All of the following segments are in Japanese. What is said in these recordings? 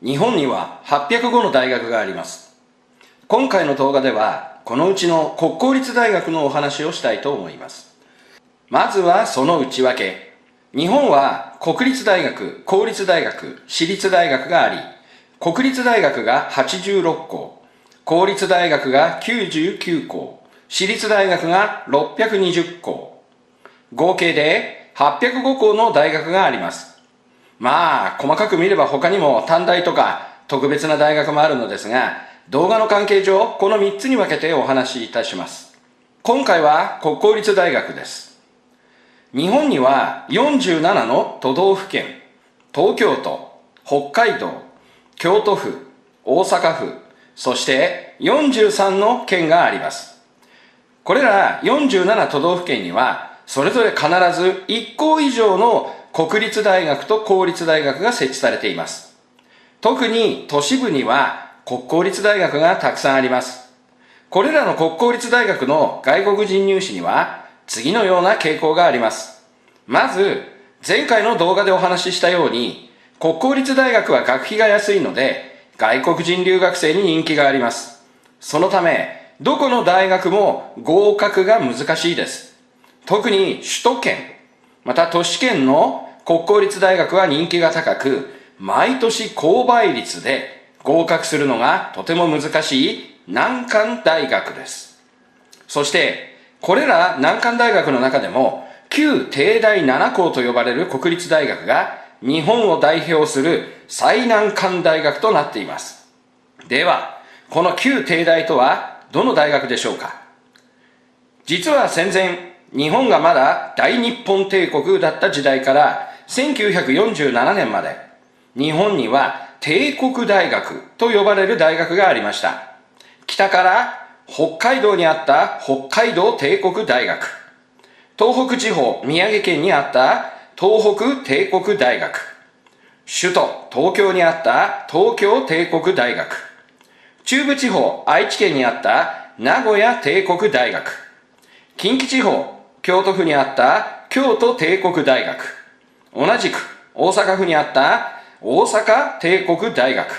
日本には805の大学があります。今回の動画では、このうちの国公立大学のお話をしたいと思います。まずはその内訳。日本は国立大学、公立大学、私立大学があり、国立大学が86校、公立大学が99校、私立大学が620校、合計で805校の大学があります。細かく見れば他にも短大とか特別な大学もあるのですが、動画の関係上、この3つに分けてお話しいたします。今回は国公立大学です。日本には47の都道府県、東京都、北海道、京都府、大阪府、そして43の県があります。これら47都道府県には、それぞれ必ず1校以上の国立大学と公立大学が設置されています。特に都市部には国公立大学がたくさんあります。これらの国公立大学の外国人入試には次のような傾向があります。まず、前回の動画でお話ししたように、国公立大学は学費が安いので、外国人留学生に人気があります。そのため、どこの大学も合格が難しいです。特に首都圏、また都市圏の国公立大学は人気が高く、毎年高倍率で合格するのがとても難しい難関大学です。そして、これら難関大学の中でも、旧帝大7校と呼ばれる国立大学が日本を代表する最難関大学となっています。では、この旧帝大とはどの大学でしょうか？実は戦前、日本がまだ大日本帝国だった時代から1947年まで、日本には帝国大学と呼ばれる大学がありました。北から北海道にあった北海道帝国大学、東北地方宮城県にあった東北帝国大学、首都東京にあった東京帝国大学、中部地方愛知県にあった名古屋帝国大学、近畿地方京都府にあった京都帝国大学、同じく大阪府にあった大阪帝国大学、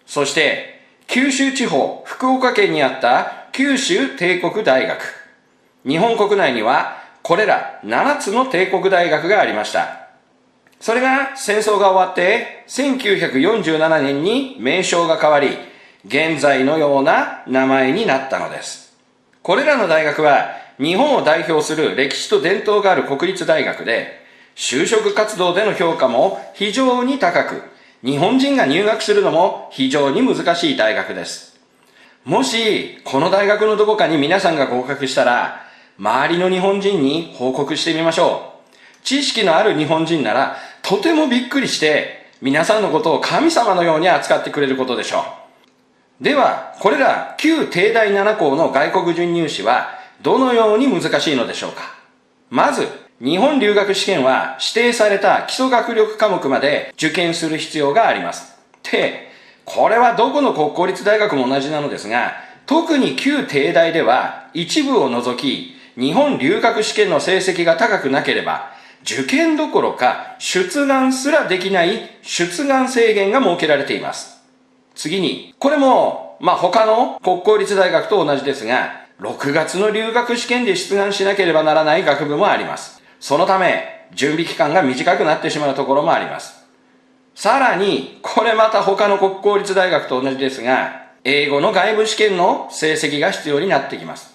そして九州地方福岡県にあった九州帝国大学。日本国内にはこれら7つの帝国大学がありました。それが戦争が終わって1947年に名称が変わり、現在のような名前になったのです。これらの大学は日本を代表する歴史と伝統がある国立大学で、就職活動での評価も非常に高く、日本人が入学するのも非常に難しい大学です。もし、この大学のどこかに皆さんが合格したら、周りの日本人に報告してみましょう。知識のある日本人なら、とてもびっくりして、皆さんのことを神様のように扱ってくれることでしょう。では、これら旧帝大7校の外国人入試は、どのように難しいのでしょうか？まず、日本留学試験は指定された基礎学力科目まで受験する必要があります。で、これはどこの国公立大学も同じなのですが、特に旧帝大では一部を除き、日本留学試験の成績が高くなければ、受験どころか出願すらできない出願制限が設けられています。次に、これも、他の国公立大学と同じですが、6月の留学試験で出願しなければならない学部もあります。そのため、準備期間が短くなってしまうところもあります。さらに、これまた他の国公立大学と同じですが、英語の外部試験の成績が必要になってきます。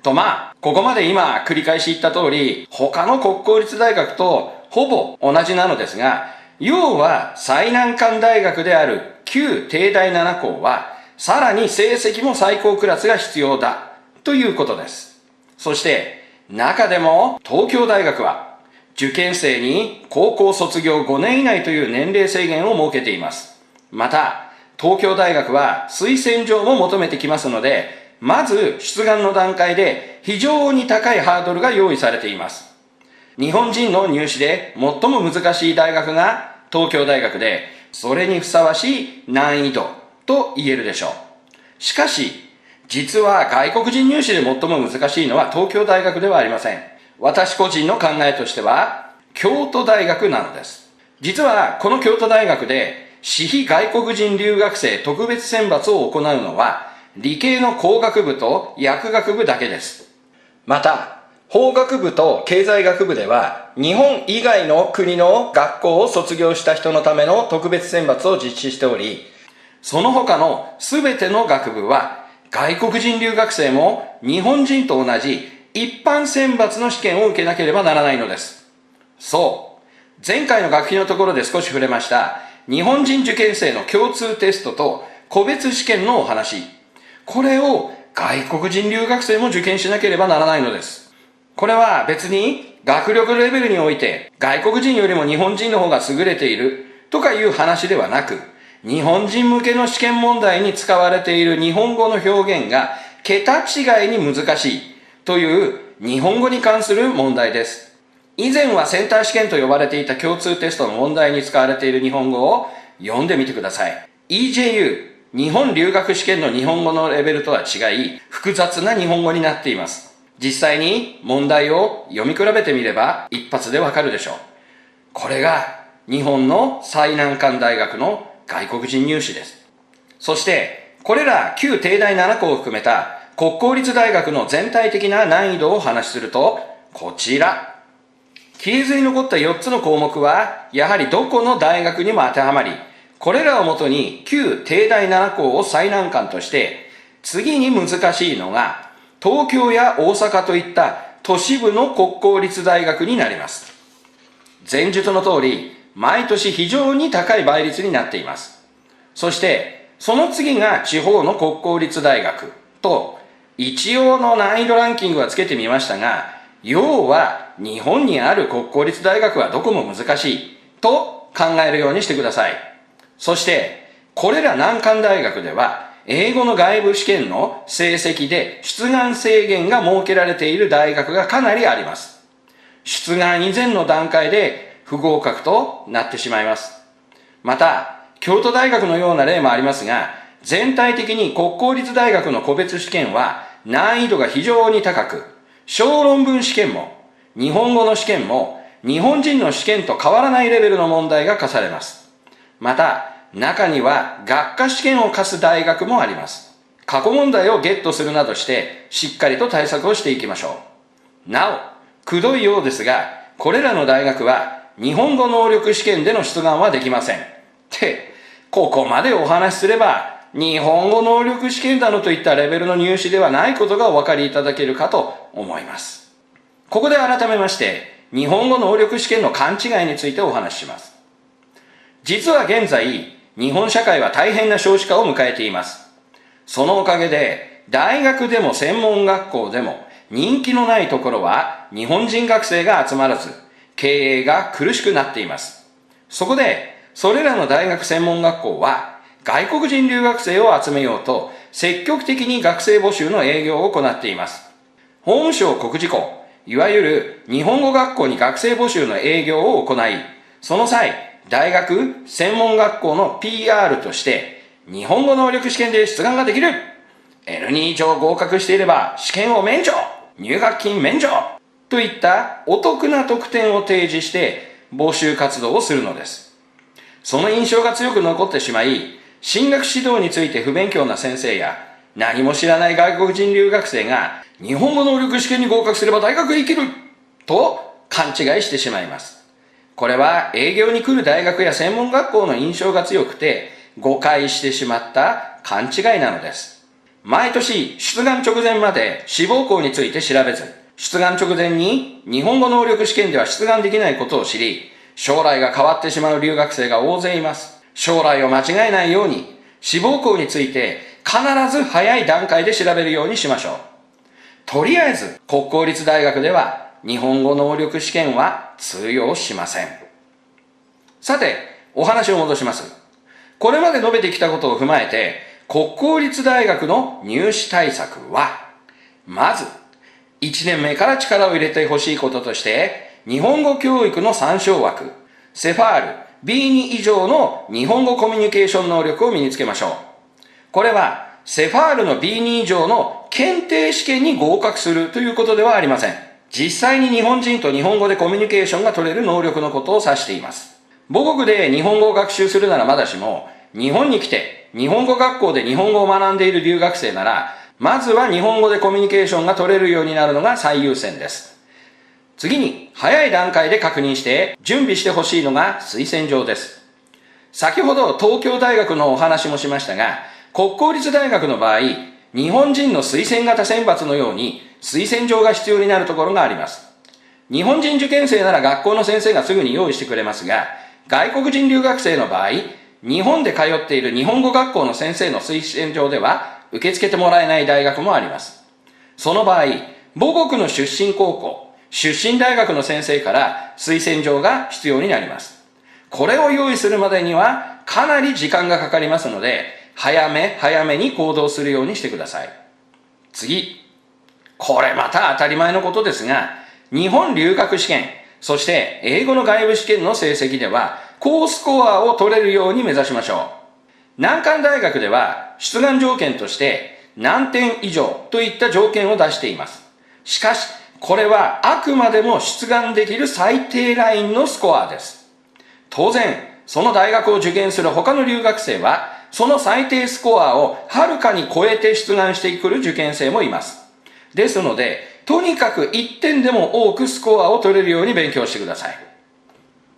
とここまで今繰り返し言った通り、他の国公立大学とほぼ同じなのですが、要は最難関大学である旧帝大7校は、さらに成績も最高クラスが必要だということです。そして、中でも東京大学は受験生に高校卒業5年以内という年齢制限を設けています。また、東京大学は推薦状も求めてきますので、まず出願の段階で非常に高いハードルが用意されています。日本人の入試で最も難しい大学が東京大学で、それにふさわしい難易度と言えるでしょう。しかし、実は外国人入試で最も難しいのは東京大学ではありません。私個人の考えとしては、京都大学なのです。実はこの京都大学で私費外国人留学生特別選抜を行うのは、理系の工学部と薬学部だけです。また、法学部と経済学部では、日本以外の国の学校を卒業した人のための特別選抜を実施しており、その他のすべての学部は、外国人留学生も日本人と同じ一般選抜の試験を受けなければならないのです。そう。前回の学費のところで少し触れました、日本人受験生の共通テストと個別試験のお話。これを外国人留学生も受験しなければならないのです。これは別に学力レベルにおいて外国人よりも日本人の方が優れているとかいう話ではなく、日本人向けの試験問題に使われている日本語の表現が桁違いに難しいという日本語に関する問題です。以前はセンター試験と呼ばれていた共通テストの問題に使われている日本語を読んでみてください。EJU、日本留学試験の日本語のレベルとは違い、複雑な日本語になっています。実際に問題を読み比べてみれば一発でわかるでしょう。これが日本の最難関大学の外国人入試です。そしてこれら旧帝大7校を含めた国公立大学の全体的な難易度をお話しすると、こちら。記述に残った4つの項目はやはりどこの大学にも当てはまり、これらをもとに旧帝大7校を最難関として、次に難しいのが東京や大阪といった都市部の国公立大学になります。前述の通り、毎年非常に高い倍率になっています。そして、その次が地方の国公立大学と、一応の難易度ランキングはつけてみましたが、要は日本にある国公立大学はどこも難しいと考えるようにしてください。そして、これら難関大学では、英語の外部試験の成績で出願制限が設けられている大学がかなりあります。出願以前の段階で不合格となってしまいます。また、京都大学のような例もありますが、全体的に国公立大学の個別試験は難易度が非常に高く、小論文試験も日本語の試験も日本人の試験と変わらないレベルの問題が課されます。また、中には学科試験を課す大学もあります。過去問題をゲットするなどしてしっかりと対策をしていきましょう。なお、くどいようですが、これらの大学は日本語能力試験での出願はできません。って、ここまでお話しすれば日本語能力試験だのといったレベルの入試ではないことがお分かりいただけるかと思います。ここで改めまして日本語能力試験の勘違いについてお話しします。実は現在日本社会は大変な少子化を迎えています。そのおかげで、大学でも専門学校でも人気のないところは日本人学生が集まらず、経営が苦しくなっています。そこで、それらの大学専門学校は外国人留学生を集めようと積極的に学生募集の営業を行っています。法務省国事庫、いわゆる日本語学校に学生募集の営業を行い、その際、大学、専門学校の PR として、日本語能力試験で出願ができる !N2 以上合格していれば試験を免除入学金免除といったお得な特典を提示して募集活動をするのです。その印象が強く残ってしまい、進学指導について不勉強な先生や何も知らない外国人留学生が日本語能力試験に合格すれば大学へ行けると勘違いしてしまいます。これは営業に来る大学や専門学校の印象が強くて誤解してしまった勘違いなのです。毎年出願直前まで志望校について調べず、出願直前に日本語能力試験では出願できないことを知り、将来が変わってしまう留学生が大勢います。将来を間違えないように志望校について必ず早い段階で調べるようにしましょう。とりあえず国公立大学では日本語能力試験は通用しません。さて、お話を戻します。これまで述べてきたことを踏まえて、国公立大学の入試対策は、まず、1年目から力を入れてほしいこととして、日本語教育の参照枠、セファール B2 以上の日本語コミュニケーション能力を身につけましょう。これは、セファールの B2 以上の検定試験に合格するということではありません。実際に日本人と日本語でコミュニケーションが取れる能力のことを指しています。母国で日本語を学習するならまだしも、日本に来て日本語学校で日本語を学んでいる留学生なら、まずは日本語でコミュニケーションが取れるようになるのが最優先です。次に、早い段階で確認して準備してほしいのが推薦状です。先ほど東京大学のお話もしましたが、国公立大学の場合、日本人の推薦型選抜のように推薦状が必要になるところがあります。日本人受験生なら学校の先生がすぐに用意してくれますが、外国人留学生の場合、日本で通っている日本語学校の先生の推薦状では受け付けてもらえない大学もあります。その場合、母国の出身高校、出身大学の先生から推薦状が必要になります。これを用意するまでにはかなり時間がかかりますので、早めに行動するようにしてください。次。これまた当たり前のことですが、日本留学試験、そして英語の外部試験の成績では、高スコアを取れるように目指しましょう。難関大学では出願条件として何点以上といった条件を出しています。しかし、これはあくまでも出願できる最低ラインのスコアです。当然、その大学を受験する他の留学生は、その最低スコアをはるかに超えて出願してくる受験生もいます。ですので、とにかく1点でも多くスコアを取れるように勉強してください。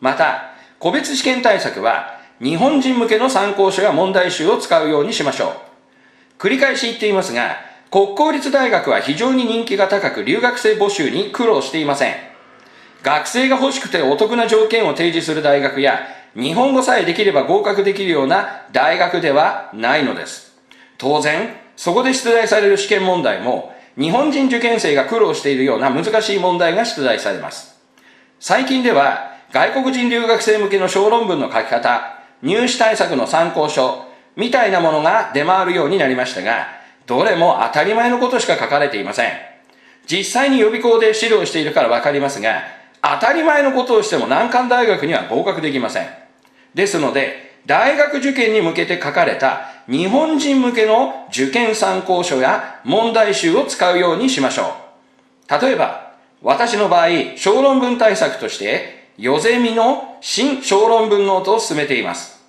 また、個別試験対策は、日本人向けの参考書や問題集を使うようにしましょう。繰り返し言っていますが、国公立大学は非常に人気が高く留学生募集に苦労していません。学生が欲しくてお得な条件を提示する大学や、日本語さえできれば合格できるような大学ではないのです。当然、そこで出題される試験問題も、日本人受験生が苦労しているような難しい問題が出題されます。最近では、外国人留学生向けの小論文の書き方、入試対策の参考書、みたいなものが出回るようになりましたが、どれも当たり前のことしか書かれていません。実際に予備校で指導しているからわかりますが、当たり前のことをしても難関大学には合格できません。ですので、大学受験に向けて書かれた日本人向けの受験参考書や問題集を使うようにしましょう。例えば、私の場合、小論文対策として、ヨゼミの新小論文ノートを進めています。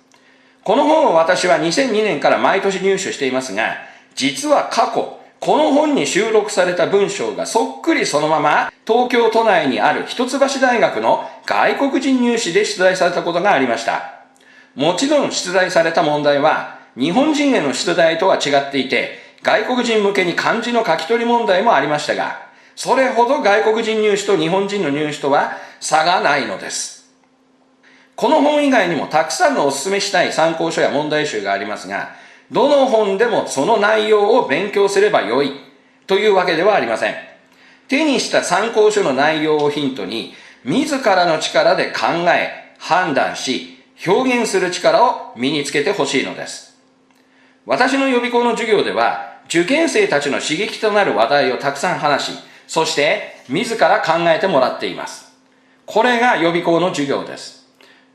この本を私は2002年から毎年入手していますが、実は過去、この本に収録された文章がそっくりそのまま東京都内にある一橋大学の外国人入試で出題されたことがありました。もちろん出題された問題は日本人への出題とは違っていて、外国人向けに漢字の書き取り問題もありましたが、それほど外国人入試と日本人の入試とは差がないのです。この本以外にもたくさんのお勧めしたい参考書や問題集がありますが、どの本でもその内容を勉強すればよいというわけではありません。手にした参考書の内容をヒントに、自らの力で考え、判断し、表現する力を身につけてほしいのです。私の予備校の授業では、受験生たちの刺激となる話題をたくさん話し、そして自ら考えてもらっています。これが予備校の授業です。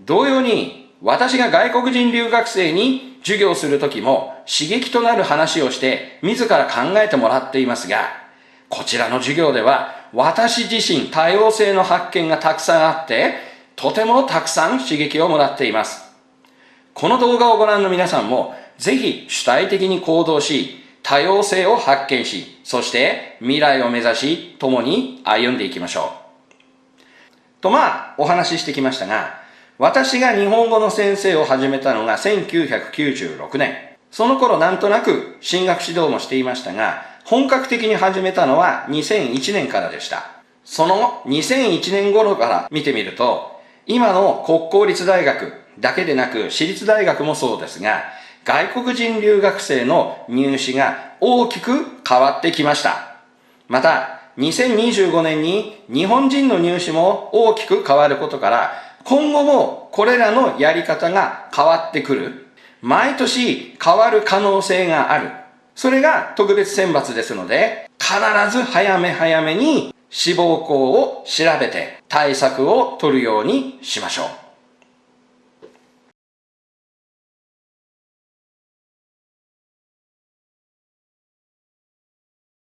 同様に、私が外国人留学生に授業するときも刺激となる話をして自ら考えてもらっていますが、こちらの授業では私自身多様性の発見がたくさんあって、とてもたくさん刺激をもらっています。この動画をご覧の皆さんもぜひ主体的に行動し、多様性を発見し、そして未来を目指し、共に歩んでいきましょう。とお話ししてきましたが、私が日本語の先生を始めたのが1996年。その頃なんとなく進学指導もしていましたが、本格的に始めたのは2001年からでした。その2001年頃から見てみると、今の国公立大学だけでなく私立大学もそうですが、外国人留学生の入試が大きく変わってきました。また、2025年に日本人の入試も大きく変わることから、今後もこれらのやり方が変わってくる。毎年変わる可能性がある。それが特別選抜ですので、必ず早めに志望校を調べて対策を取るようにしましょう。